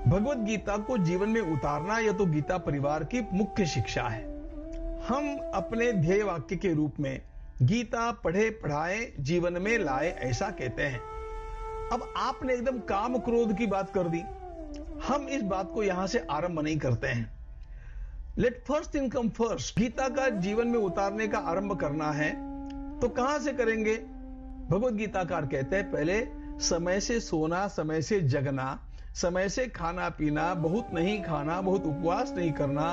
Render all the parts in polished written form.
भगवत गीता को जीवन में उतारना यह तो गीता परिवार की मुख्य शिक्षा है। हम अपने ध्येय वाक्य के रूप में गीता पढ़े पढ़ाए जीवन में लाए, ऐसा कहते हैं। अब आपने एकदम काम क्रोध की बात कर दी। हम इस बात को यहां से आरंभ नहीं करते हैं। Let first thing come first. Gita का जीवन में उतारने का आरंभ करना है तो कहां से करेंगे? भगवत गीताकार कहते हैं पहले समय से सोना, समय से जगना, समय से खाना पीना, बहुत नहीं खाना, बहुत उपवास नहीं करना,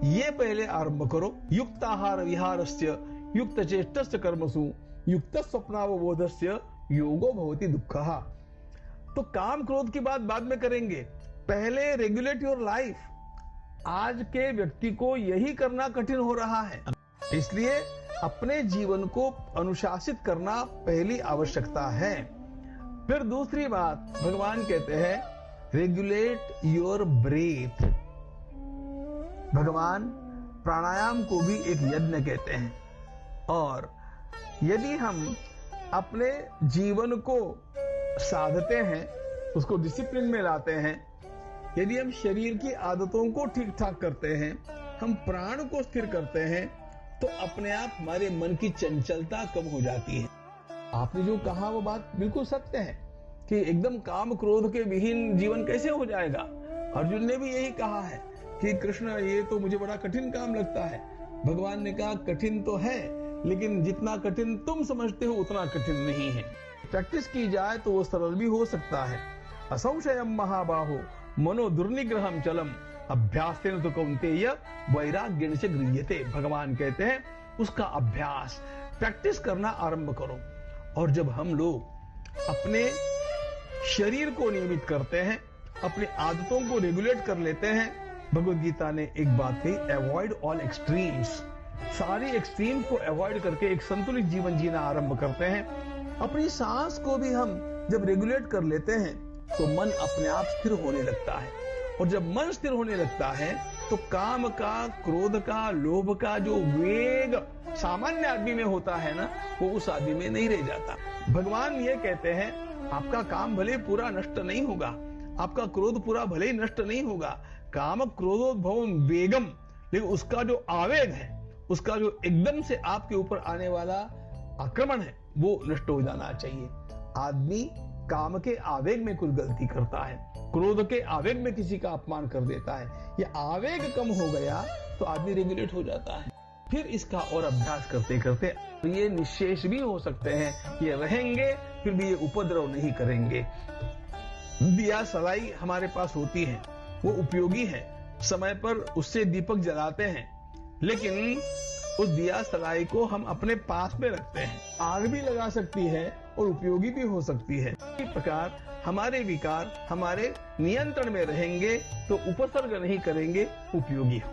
ये पहले आरंभ करो। युक्त आहार विहारस्य युक्त चेष्टस्य कर्मसु युक्त स्वप्नावबोधस्य योगो भवति दुःखः। तो काम क्रोध की बात बाद में करेंगे, पहले रेगुलेट योर लाइफ। आज के व्यक्ति को यही करना कठिन हो रहा है, इसलिए अपने जीवन को अनुशासित करना पहली आवश्यकता है। फिर दूसरी बात भगवान कहते हैं रेगुलेट योर ब्रीथ। भगवान प्राणायाम को भी एक यज्ञ कहते हैं, और यदि हम अपने जीवन को साधते हैं, उसको डिसिप्लिन में लाते हैं, यदि हम शरीर की आदतों को ठीक ठाक करते हैं, हम प्राण को स्थिर करते हैं, तो अपने आप हमारे मन की चंचलता कम हो जाती है। आपने जो कहा वो बात बिल्कुल सत्य है कि एकदम काम क्रोध के विहीन जीवन कैसे हो जाएगा। अर्जुन ने भी यही कहा है कि कृष्ण ये तो मुझे बड़ा कठिन काम लगता है। भगवान ने कहा कठिन तो है, लेकिन जितना कठिन तुम समझते हो उतना कठिन नहीं है। प्रैक्टिस की जाए तो वो सरल भी हो सकता है। असंशयम महाबाहो मनो दुर्निग्रहम चलम अभ्यासेन तो कौन्तेय वैराग्येन च गृह्यते। भगवान कहते हैं उसका अभ्यास, प्रैक्टिस करना आरंभ करो। और जब हम लोग अपने शरीर को नियमित करते हैं, अपनी आदतों को रेगुलेट कर लेते हैं, भगवत गीता ने एक बात कही, अवॉइड ऑल एक्सट्रीम्स। सारी एक्सट्रीम को अवॉइड करके एक संतुलित जीवन जीना आरंभ करते हैं। अपनी सांस को भी हम जब रेगुलेट कर लेते हैं तो मन अपने आप स्थिर होने लगता है, और जब मन स्थिर होने लगता है तो काम का, क्रोध का, लोभ का जो वेग सामान्य आदमी में होता है ना, वो उस आदमी में नहीं रह जाता। भगवान ये कहते हैं आपका काम भले पूरा नष्ट नहीं होगा, आपका क्रोध पूरा भले ही नष्ट नहीं होगा, काम क्रोधोद्भवम वेगम, लेकिन उसका जो आवेग है, उसका जो एकदम से आपके ऊपर आने वाला आक्रमण है, वो नष्ट हो जाना चाहिए। आदमी काम के आवेग में कुछ गलती करता है, क्रोध के आवेग में किसी का अपमान कर देता है, ये आवेग कम हो गया तो आदमी रेगुलेट हो जाता है। फिर इसका और अभ्यास करते करते ये निश्शेष भी हो सकते हैं, ये रहेंगे फिर भी ये उपद्रव नहीं करेंगे। दिया सलाई हमारे पास होती है, वो उपयोगी है, समय पर उससे दीपक जलाते हैं, लेकिन उस दिया सलाई को हम अपने पास में रखते हैं। आग भी लगा सकती है और उपयोगी भी हो सकती है। इसी प्रकार हमारे विकार हमारे नियंत्रण में रहेंगे तो उपसर्ग नहीं करेंगे, उपयोगी हो।